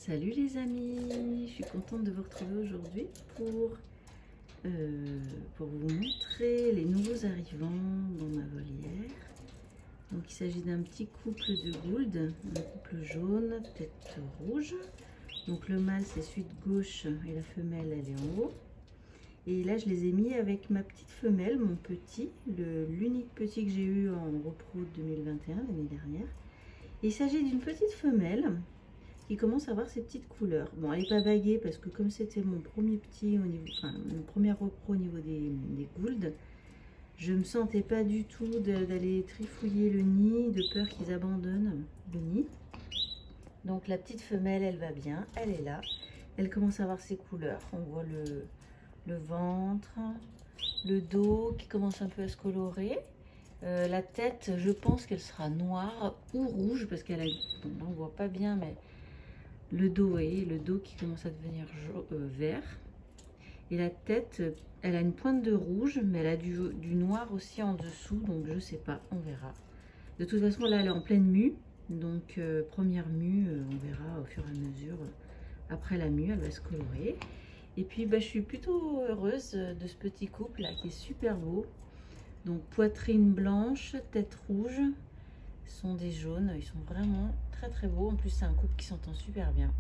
Salut les amis, je suis contente de vous retrouver aujourd'hui pour vous montrer les nouveaux arrivants dans ma volière. Donc il s'agit d'un petit couple de gouldes, un couple jaune, tête rouge. Donc le mâle c'est celui de gauche et la femelle elle est en haut. Et là je les ai mis avec ma petite femelle, mon petit, l'unique petit que j'ai eu en repro 2021, l'année dernière. Et il s'agit d'une petite femelle qui commence à avoir ses petites couleurs. Bon, elle n'est pas baguée parce que comme c'était mon premier petit au niveau, enfin mon premier repro au niveau des gouldes, je me sentais pas du tout d'aller trifouiller le nid, de peur qu'ils abandonnent le nid. Donc la petite femelle, elle va bien, elle est là. Elle commence à avoir ses couleurs. On voit le ventre, le dos qui commence un peu à se colorer. La tête, je pense qu'elle sera noire ou rouge parce qu'elle a, bon, là on voit pas bien, mais le dos qui commence à devenir vert. Et la tête, elle a une pointe de rouge, mais elle a du noir aussi en dessous, donc je sais pas, on verra. De toute façon, là elle est en pleine mue, donc première mue, on verra au fur et à mesure. Après la mue, elle va se colorer. Et puis bah, je suis plutôt heureuse de ce petit couple là qui est super beau. Donc poitrine blanche, tête rouge, ce sont des jaunes, ils sont vraiment très beaux. En plus c'est un couple qui s'entend super bien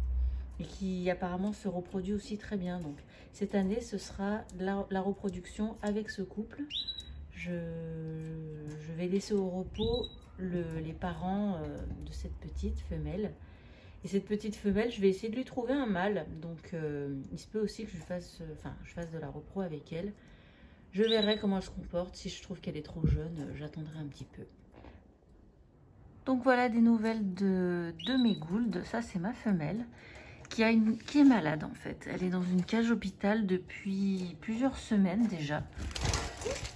et qui apparemment se reproduit aussi très bien. Donc cette année ce sera la reproduction avec ce couple. Je vais laisser au repos les parents de cette petite femelle. Et cette petite femelle, je vais essayer de lui trouver un mâle. Donc il se peut aussi que je fasse de la repro avec elle. Je verrai comment elle se comporte. Si je trouve qu'elle est trop jeune, j'attendrai un petit peu. Donc voilà des nouvelles de mes gouldes. Ça c'est ma femelle qui est malade en fait. Elle est dans une cage hôpital depuis plusieurs semaines déjà.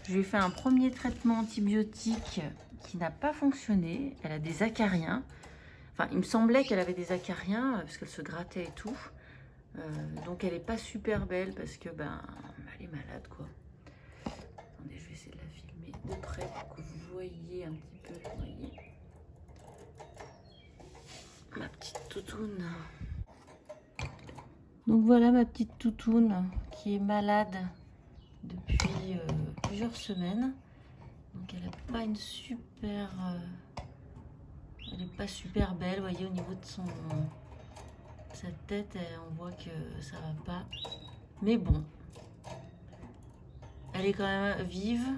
Je lui ai fait un premier traitement antibiotique qui n'a pas fonctionné. Elle a des acariens. Enfin, il me semblait qu'elle avait des acariens parce qu'elle se grattait et tout. Donc elle n'est pas super belle parce que ben elle est malade quoi. Attendez, je vais essayer de la filmer de près pour que vous voyez un petit peu. Voyez. Ma petite toutoune. Donc voilà ma petite toutoune qui est malade depuis plusieurs semaines. Donc elle n'a pas une super... elle n'est pas super belle, vous voyez, au niveau de sa tête, on voit que ça va pas. Mais bon, elle est quand même vive.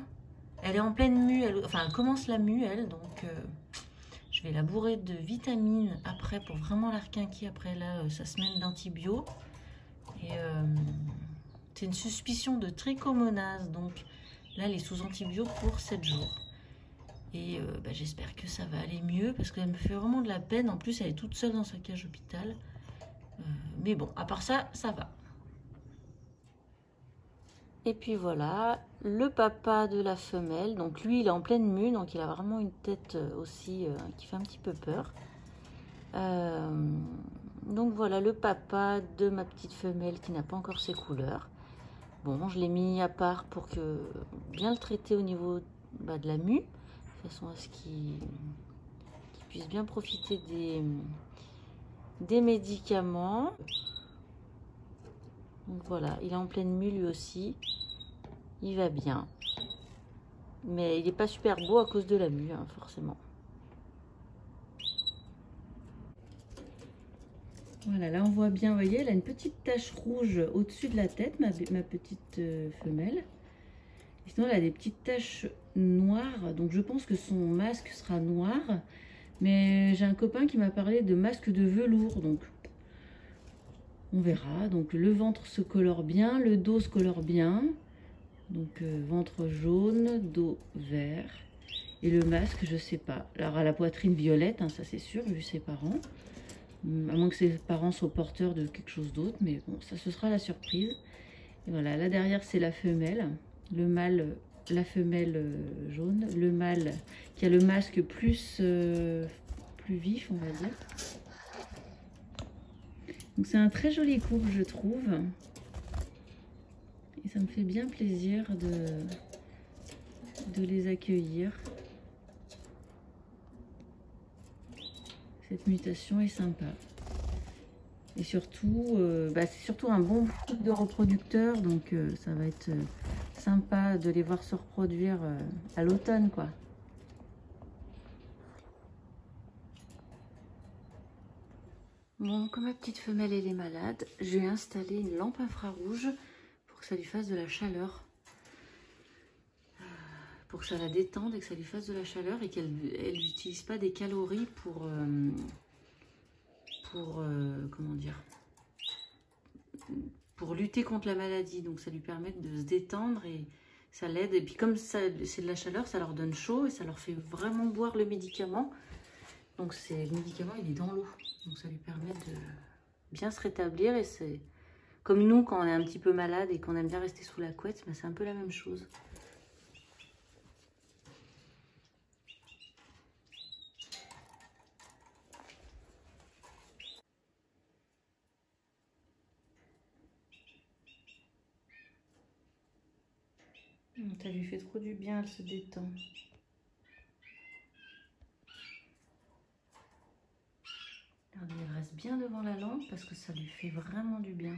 Elle est en pleine mue, elle commence la mue, elle, donc je vais la bourrer de vitamines après pour vraiment la requinquer après là, sa semaine d'antibio. Et c'est une suspicion de trichomonase, donc là, elle est sous antibio pour 7 jours. Et bah, j'espère que ça va aller mieux parce qu'elle me fait vraiment de la peine. En plus, elle est toute seule dans sa cage hôpital. Mais bon, à part ça, ça va. Et puis voilà, le papa de la femelle. Donc lui, il est en pleine mue, donc il a vraiment une tête aussi qui fait un petit peu peur. Donc voilà, le papa de ma petite femelle qui n'a pas encore ses couleurs. Bon, je l'ai mis à part pour que bien le traiter au niveau de la mue. De façon à ce qu'il puisse bien profiter des médicaments. Donc voilà, il est en pleine mue lui aussi. Il va bien. Mais il n'est pas super beau à cause de la mue, hein, forcément. Voilà, là on voit bien, vous voyez, elle a une petite tache rouge au-dessus de la tête, ma petite femelle. Et sinon, elle a des petites taches noires, donc je pense que son masque sera noir. Mais j'ai un copain qui m'a parlé de masque de velours, donc on verra. Donc le ventre se colore bien, le dos se colore bien. Donc ventre jaune, dos vert. Et le masque, je sais pas. Alors à la poitrine violette, hein, ça c'est sûr, vu ses parents. À moins que ses parents soient porteurs de quelque chose d'autre, mais bon, ça ce sera la surprise. Et voilà, là derrière c'est la femelle. Le mâle, la femelle jaune, le mâle qui a le masque plus vif, on va dire. Donc c'est un très joli couple, je trouve. Et ça me fait bien plaisir de les accueillir. Cette mutation est sympa. Et surtout, c'est surtout un bon groupe de reproducteurs, donc ça va être sympa de les voir se reproduire à l'automne, quoi. Bon, comme ma petite femelle elle est malade, j'ai installé une lampe infrarouge pour que ça lui fasse de la chaleur. Pour que ça la détende et que ça lui fasse de la chaleur et qu'elle n'utilise pas des calories pour comment dire, pour lutter contre la maladie. Donc ça lui permet de se détendre et ça l'aide. Et puis comme c'est de la chaleur, ça leur donne chaud et ça leur fait vraiment boire le médicament. Donc le médicament il est dans l'eau. Donc ça lui permet de bien se rétablir. Et c'est comme nous quand on est un petit peu malade et qu'on aime bien rester sous la couette, c'est un peu la même chose. Ça lui fait trop du bien, elle se détend. Regardez, elle reste bien devant la lampe parce que ça lui fait vraiment du bien.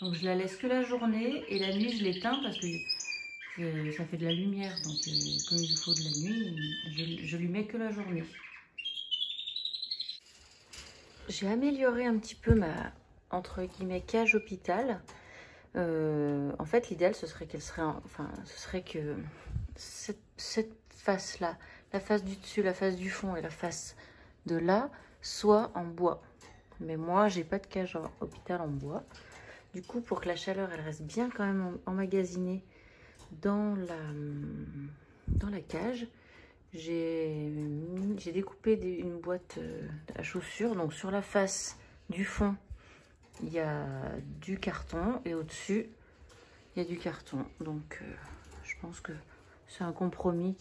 Donc je la laisse que la journée et la nuit je l'éteins parce que ça fait de la lumière. Donc comme il faut de la nuit, je lui mets que la journée. J'ai amélioré un petit peu ma, entre guillemets, cage hôpital. En fait, l'idéal, ce serait qu'elle serait, ce serait que cette face-là, la face du dessus, la face du fond et la face de là, soit en bois. Mais moi, j'ai pas de cage hôpital en bois. Du coup, pour que la chaleur, elle reste bien quand même emmagasinée dans la cage, j'ai découpé une boîte à chaussures. Donc sur la face du fond, il y a du carton et au-dessus, il y a du carton. Donc je pense que c'est un compromis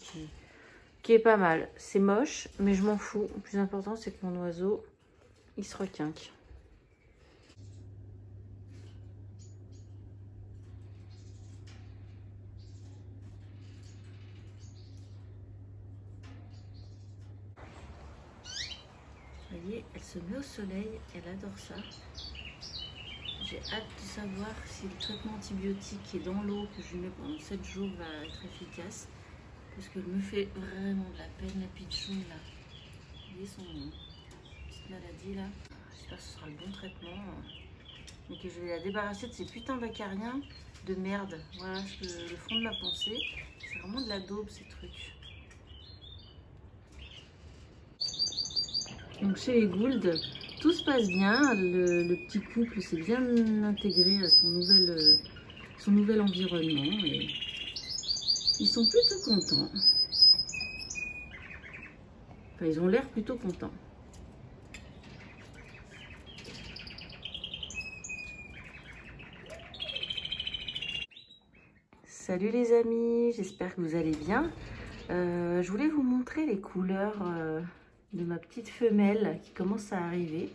qui est pas mal. C'est moche, mais je m'en fous. Le plus important, c'est que mon oiseau, il se requinque. Vous voyez, elle se met au soleil, elle adore ça. J'ai hâte de savoir si le traitement antibiotique qui est dans l'eau que je lui mets pendant 7 jours va être efficace. Parce qu'elle me fait vraiment de la peine, la pitchoun là. Vous voyez son petite maladie là. J'espère que ce sera le bon traitement. Et que je vais la débarrasser de ces putains d'acariens de merde. Voilà le fond de ma pensée. C'est vraiment de la daube ces trucs. Donc chez les Gould, tout se passe bien. Le petit couple s'est bien intégré à son nouvel environnement. Et ils sont plutôt contents. Enfin, ils ont l'air plutôt contents. Salut les amis, j'espère que vous allez bien. Je voulais vous montrer les couleurs de ma petite femelle qui commence à arriver.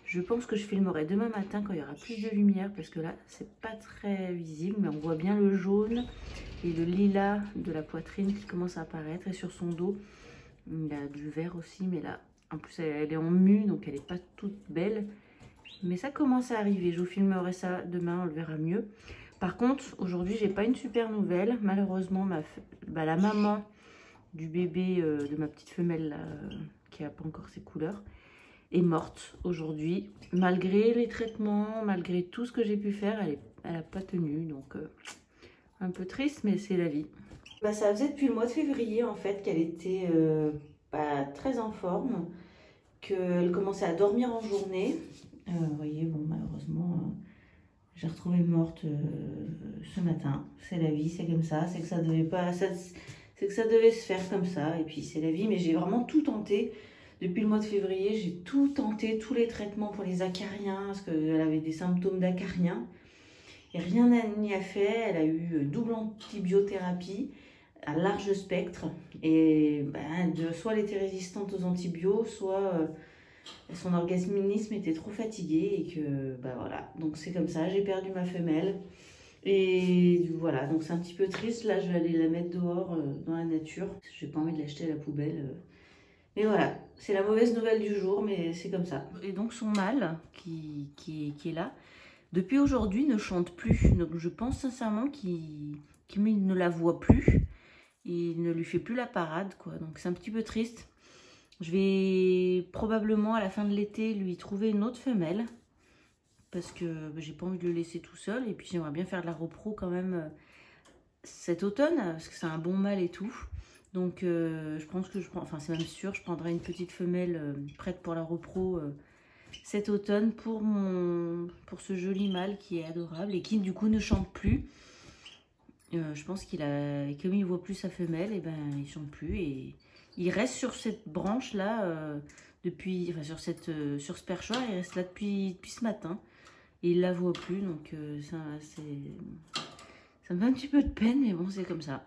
Je pense que je filmerai demain matin quand il y aura plus de lumière parce que là c'est pas très visible, mais on voit bien le jaune et le lilas de la poitrine qui commence à apparaître, et sur son dos il a du vert aussi, mais là en plus elle est en mue donc elle est pas toute belle, mais ça commence à arriver. Je vous filmerai ça demain, on le verra mieux. Par contre aujourd'hui j'ai pas une super nouvelle, malheureusement la maman du bébé de ma petite femelle là, qui a pas encore ses couleurs est morte aujourd'hui, malgré les traitements, malgré tout ce que j'ai pu faire, elle a pas tenu, donc un peu triste, mais c'est la vie. Ça faisait depuis le mois de février en fait qu'elle était très en forme, qu'elle commençait à dormir en journée. Vous voyez, bon malheureusement, j'ai retrouvée morte ce matin. C'est la vie, c'est comme ça, c'est que ça devait pas, c'est que ça devait se faire comme ça, et puis c'est la vie. Mais j'ai vraiment tout tenté. Depuis le mois de février, j'ai tout tenté, tous les traitements pour les acariens, parce qu'elle avait des symptômes d'acariens. Et rien n'y a fait. Elle a eu double antibiothérapie à large spectre. Et soit elle était résistante aux antibiotiques, soit son organisme était trop fatigué. Et que, voilà. Donc c'est comme ça, j'ai perdu ma femelle. Et voilà, donc c'est un petit peu triste. Là, je vais aller la mettre dehors dans la nature. J'ai pas envie de l'acheter à la poubelle. Mais voilà, c'est la mauvaise nouvelle du jour, mais c'est comme ça. Et donc son mâle, qui est là, depuis aujourd'hui ne chante plus. Donc je pense sincèrement qu'il ne la voit plus. Il ne lui fait plus la parade, quoi. Donc c'est un petit peu triste. Je vais probablement à la fin de l'été lui trouver une autre femelle. Parce que j'ai pas envie de le laisser tout seul. Et puis j'aimerais bien faire de la repro quand même cet automne. Parce que c'est un bon mâle et tout. Donc je pense que je prends, enfin c'est même sûr, je prendrai une petite femelle prête pour la repro cet automne pour ce joli mâle qui est adorable et qui du coup ne chante plus. Je pense qu'il a, comme il voit plus sa femelle, et ben il chante plus et il reste sur cette branche là depuis, enfin sur ce perchoir, il reste là depuis ce matin et il la voit plus, donc ça me fait un petit peu de peine, mais bon c'est comme ça.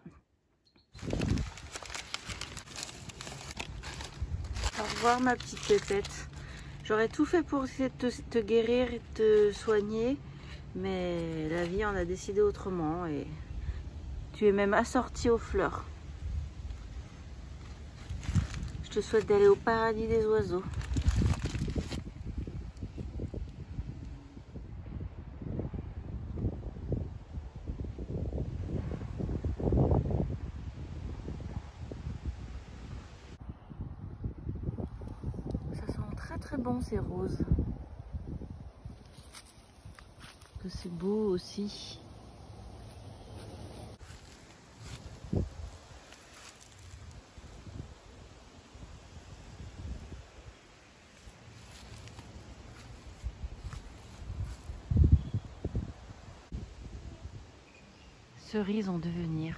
Au revoir ma petite pépette. J'aurais tout fait pour essayer de te guérir et te soigner, mais la vie en a décidé autrement et tu es même assortie aux fleurs. Je te souhaite d'aller au paradis des oiseaux. Ça sent très très bon ces roses. Que c'est beau aussi. Cerises en devenir.